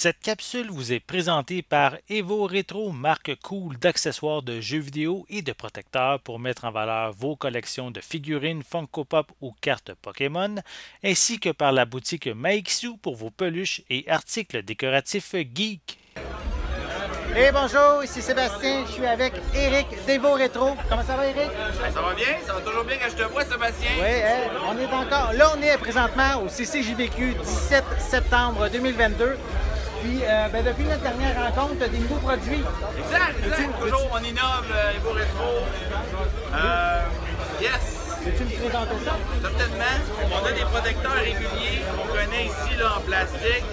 Cette capsule vous est présentée par Evo Retro, marque cool d'accessoires de jeux vidéo et de protecteurs pour mettre en valeur vos collections de figurines Funko Pop ou cartes Pokémon, ainsi que par la boutique Maixu pour vos peluches et articles décoratifs geek. Hey, bonjour, ici Sébastien, je suis avec Eric d'Evo Retro. Comment ça va, Eric? Ben, ça va bien, ça va toujours bien quand je te vois, Sébastien. Oui, on est encore. Là, on est présentement au CCJVQ 17 septembre 2022. Puis, depuis notre dernière rencontre, tu as des nouveaux produits. Exact. Toujours, on innove, Evo Retro. Yes. Veux-tu me présenter ça? Certainement. On a des protecteurs réguliers qu'on connaît ici là, en plastique.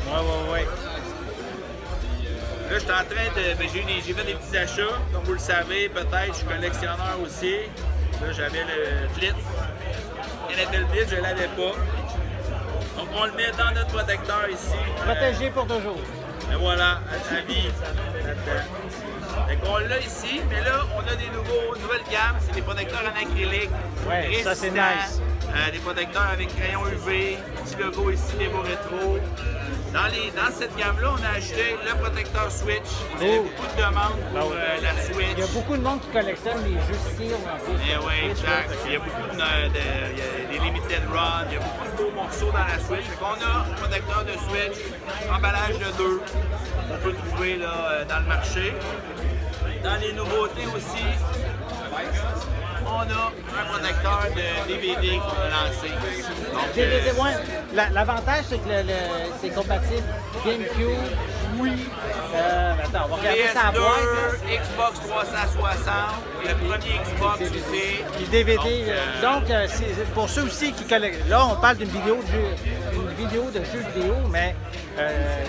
Oui. Là, je suis en train de. J'ai fait des petits achats, comme vous le savez, peut-être. Je suis collectionneur aussi. Là, j'avais le Blitz. NFL Blitz, je ne l'avais pas. Donc, on le met dans notre protecteur ici. Protégé pour toujours. Et voilà, à vie là-dedans. Fait qu'on l'a ici, mais là, on a des nouvelles gammes. C'est des protecteurs en acrylique. Ouais, ça c'est nice. Des protecteurs avec crayon UV. Petit logo ici, Evo Retro. Dans cette gamme-là, on a acheté le protecteur Switch. Il y a beaucoup de demandes pour la Switch. Il y a beaucoup de monde qui collectionne les jeux Steel en plus. Oui, exact. Il y a beaucoup il y a des limited runs, il y a beaucoup de beaux morceaux dans la Switch. Fait qu'on a un protecteur de Switch, emballage de 2, on peut le trouver là, dans le marché. Dans les nouveautés aussi, on a un protecteur de DVD qu'on a lancé. Donc, DVD, ouais. L'avantage, c'est que c'est compatible GameCube, Wii. Attends, on va regarder sa boîte. PS2, Xbox 360, le premier Xbox aussi. Le DVD. Donc, pour ceux aussi qui collectionnent. Là, on parle d'une vidéo de jeux vidéo, mais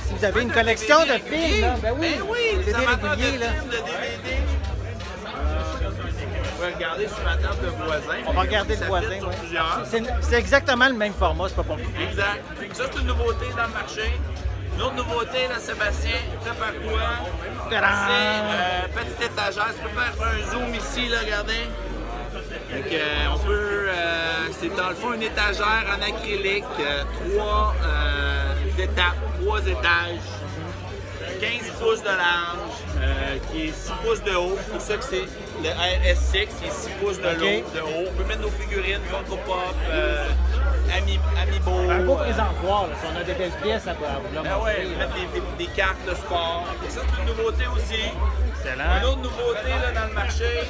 si vous avez une collection de films, là, ben oui, les amateurs de réguliers, là. films, de DVD. On va regarder sur la table de voisin. On va regarder le voisin. C'est exactement le même format, c'est pas compliqué. Exact. Ça, c'est une nouveauté dans le marché. Une autre nouveauté, là, Sébastien, prépare-toi. C'est petite étagère. Tu peux faire un zoom ici, là, regardez. Donc, on peut. C'est dans le fond une étagère en acrylique, trois étages. 15 pouces de large, qui est 6 pouces de haut. C'est pour ça que c'est le S6, qui est 6 pouces de haut. On peut mettre nos figurines, Funko Pop, Amiibo. Un beau présentoir, là, si on a des belles pièces à vous Ben ouais, mettre des cartes de sport. Et ça, c'est une nouveauté aussi. Excellent. Une autre nouveauté là, dans le marché,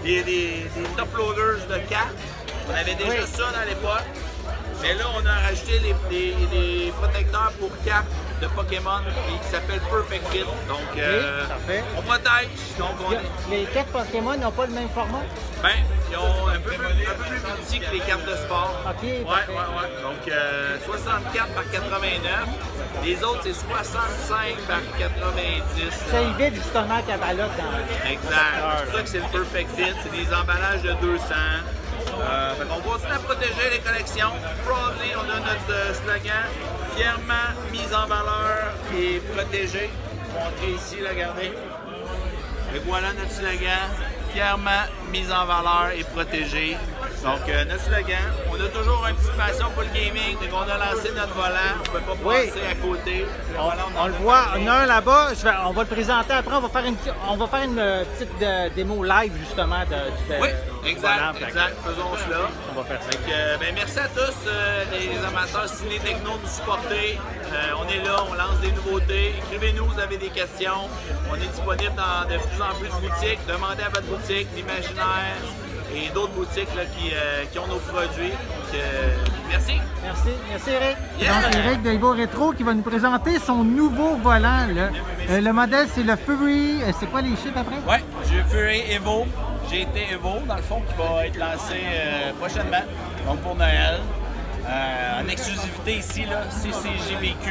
des top loaders de cartes. On avait déjà ça dans l'époque. Mais là, on a rajouté les protecteurs pour cartes de Pokémon qui s'appellent Perfect Fit. Donc, on protège. Donc, les cartes Pokémon n'ont pas le même format? Ben, ils ont un peu plus petits que les cartes de sport. OK. Ouais. Donc, 64 par 89. Les autres, c'est 65 par 90. Ça évite justement la cavalotte dans. Exact. C'est pour ça que c'est le Perfect Fit. C'est des emballages de 200. On continue à protéger les collections. Proudly, on a notre slogan, fièrement mise en valeur et protégée. Montrez ici, là, regardez. Et voilà notre slogan, fièrement mise en valeur et protégée. Donc, notre slogan, on a toujours une petite passion pour le gaming. Dès qu'on a lancé notre volant, on ne peut pas passer à côté. On le voit, on a un là-bas. On va le présenter après. On va faire une petite démo live, justement. Oui, exact. Faisons cela. On va faire ça. Donc, merci à tous, les amateurs ciné-techno, de nous supporter. On est là, on lance des nouveautés. Écrivez-nous, vous avez des questions. On est disponible dans de plus en plus de boutiques. Demandez à votre boutique, l'Imaginaire et d'autres boutiques là, qui ont nos produits. Donc, merci. Merci Eric. Yeah. Donc, Eric d'Evo Retro qui va nous présenter son nouveau volant. Le modèle, c'est le Fury. C'est quoi les chiffres après? Oui, j'ai Fury Evo. J'ai été Evo, dans le fond, qui va être lancé prochainement, donc pour Noël. En exclusivité ici, là, CCJVQ.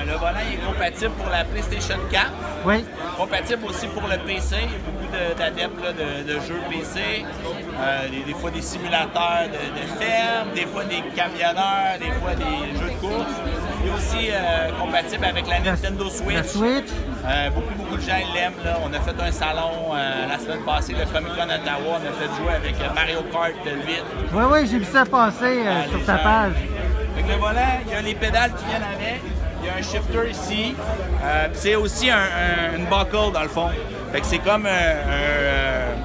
Le volant est compatible pour la PlayStation 4. Oui. Compatible aussi pour le PC. Il y a beaucoup d'adeptes de jeux PC. Des fois des simulateurs de ferme, des fois des camionneurs, des fois des jeux de course. Il est aussi compatible avec la Nintendo Switch. La Switch. Beaucoup de gens l'aiment. On a fait un salon la semaine passée, le Comic Con Ottawa. On a fait jouer avec Mario Kart 8. Oui, j'ai vu ça passer sur ta page. Avec le volant, il y a les pédales qui viennent avec. Il y a un shifter ici. C'est aussi une buckle dans le fond. Fait que c'est comme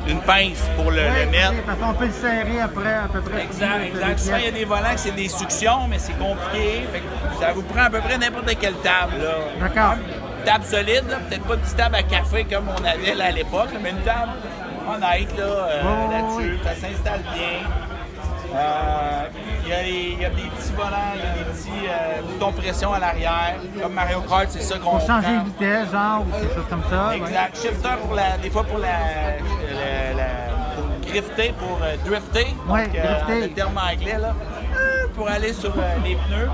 une pince pour le mettre. Parce qu'on peut le serrer après à peu près. Exact. Souvent, il y a des volants que c'est des suctions, mais c'est compliqué. Fait que ça vous prend à peu près n'importe quelle table. D'accord. Une table solide, peut-être pas une petite table à café comme on avait là, à l'époque, mais une table honnête là-dessus. Ça s'installe bien. Il y a des petits volants, il y a des petits boutons pression à l'arrière. Comme Mario Kart, c'est ça qu'on Pour changer prend. de vitesse, genre, ou quelque chose comme ça. Exact. Shifter des fois pour drifter, pour drifter. Ouais, Donc, drifter. le terme anglais, là. Pour aller sur les pneus,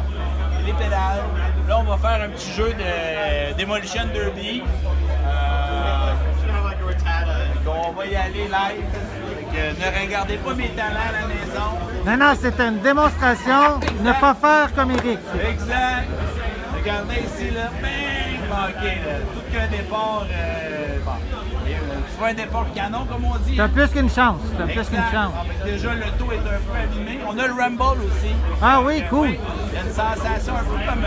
les pédales. Là, on va faire un petit jeu de Demolition Derby. On va y aller live. Ne regardez pas mes talents à la maison. Non, c'est une démonstration. Exact. Ne pas faire comme Eric. Exact. Regardez ici, là. Bang! OK, là. Tout qu'un départ. Tu fais un départ canon, comme on dit. T'as plus qu'une chance. T'as plus Exact. qu'une chance. Déjà, le dos est un peu abîmé. On a le Rumble aussi. Ah oui, cool. Oui, il y a une sensation un peu comme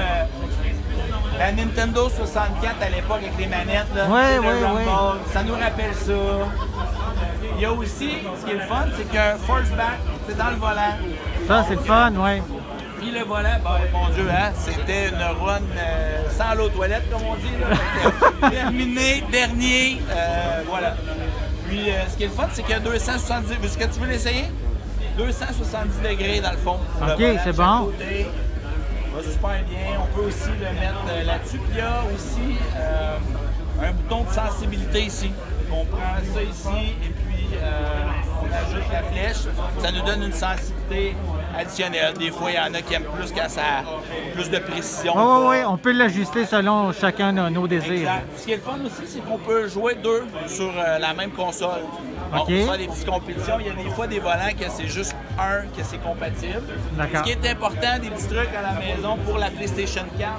la Nintendo 64 à l'époque avec les manettes. Là. Oui, C'est le oui, Rumble. Ça nous rappelle ça. Il y a aussi, ce qui est le fun, c'est qu'un force back, c'est dans le volant. Ça, c'est le fun, oui. Puis le volant, mon Dieu, hein, c'était une run sans l'eau toilette, comme on dit. Là. Terminé, dernier, voilà. Puis ce qui est le fun, c'est qu'il y a 270. Est-ce que tu veux l'essayer? 270 degrés dans le fond. OK, c'est bon. Ça va super bien. On peut aussi le mettre là-dessus. Puis il y a aussi un bouton de sensibilité ici. On prend ça ici et puis on ajoute la flèche. Ça nous donne une sensibilité additionnelle. Des fois, il y en a qui aiment plus quand ça a plus de précision. Oui, on peut l'ajuster selon chacun de nos désirs. Exact. Ce qui est le fun aussi, c'est qu'on peut jouer deux sur la même console. Bon, OK. on fait des petites compétitions. Il y a des fois des volants que c'est juste un que c'est compatible. D'accord. Ce qui est important, des petits trucs à la maison pour la PlayStation 4,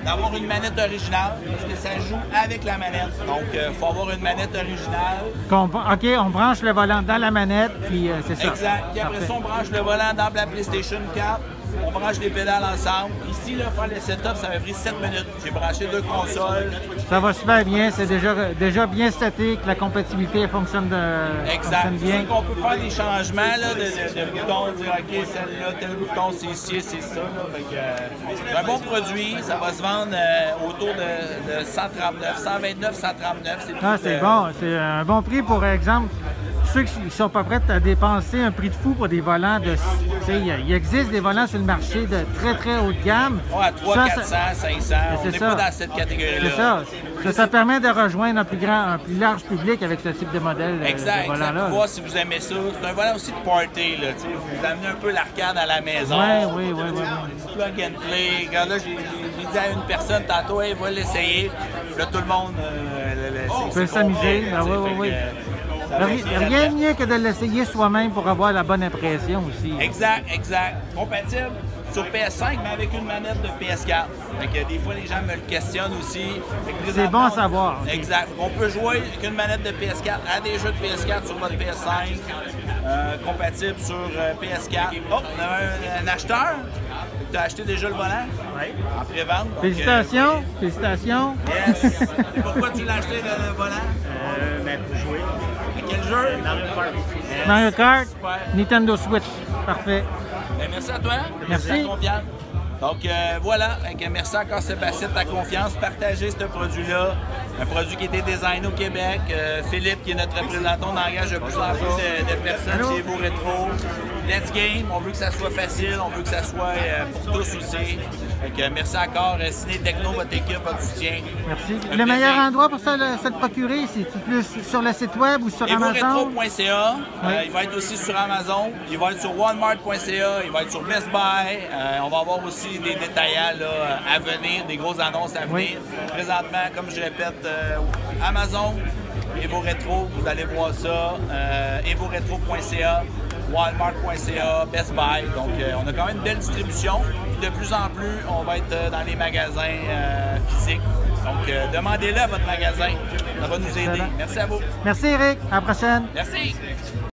d'avoir une manette originale, parce que ça joue avec la manette. Donc, il faut avoir une manette originale. OK, on branche le volant dans la manette, puis c'est ça. Exact. Puis après ça, on branche le volant dans la PlayStation 4. On branche les pédales ensemble. Ici, là, faire le setup, ça m'a pris 7 minutes. J'ai branché 2 consoles. Ça va super bien. C'est déjà bien seté, que la compatibilité fonctionne Exact. fonctionne C'est bien. sûr qu'on peut faire des changements là, de boutons, dire OK, celle-là, tel bouton, c'est ici, c'est ça. Là. Fait que, c'est un bon produit. Ça va se vendre autour de 139, 129, 139. C'est Ah, tout, c'est bon. C'est un bon prix, pour exemple. Ceux qui ne sont pas prêts à dépenser un prix de fou pour des volants de... Il existe des volants sur le marché de très, très haut de gamme. Ouais, à 300, 400, 500. On n'est pas dans cette catégorie-là. C'est ça. Ça permet de rejoindre un plus large public avec ce type de modèle Exact, de volant-là. Voir si vous aimez ça. C'est un volant aussi de party. Là, vous amenez un peu l'arcade à la maison. Oui. Plug and play. Regarde, là, j'ai dit à une personne tantôt, hey, va l'essayer. Là, tout le monde peut s'amuser. Oui. Rien de mieux que de l'essayer soi-même pour avoir la bonne impression aussi. Exact. Compatible sur PS5, mais avec une manette de PS4. Fait que des fois, les gens me le questionnent aussi. C'est bon à savoir. Exact. On peut jouer avec une manette de PS4 à des jeux de PS4 sur votre PS5, compatible sur PS4. Oh, on a un acheteur. Tu as acheté déjà le volant? Oui. En pré-vente. Félicitations. Félicitations. Yes. Pourquoi tu l'as acheté, le volant? Pour jouer. À quel jeu? Mario Kart. Mario Kart, Super. Nintendo Switch. Parfait. Ben, merci à toi. Merci. À ta confiance. Donc voilà, merci encore Sébastien de ta confiance. Partagez ce produit-là. Un produit qui a été designé au Québec. Philippe, qui est notre représentant, on engage de plus en plus de personnes chez Evo Rétro. Let's Game, on veut que ça soit facile, on veut que ça soit pour tous aussi. Donc, merci encore, Ciné Techno, votre équipe, votre soutien. Merci. Un Le meilleur plaisir. endroit pour se le procurer, c'est plus sur le site web ou sur Amazon? EvoRetro.ca. Oui. Il va être aussi sur Amazon. Il va être sur Walmart.ca. Il va être sur Best Buy. On va avoir aussi des détaillants là, à venir, des grosses annonces à venir. Oui. Présentement, comme je répète, Amazon, EvoRetro, vous allez voir ça. EvoRetro.ca, Walmart.ca, Best Buy. Donc, on a quand même une belle distribution. De plus en plus, on va être dans les magasins physiques. Donc, demandez-le à votre magasin. Ça va nous aider. Excellent. Merci à vous. Merci Eric. À la prochaine. Merci.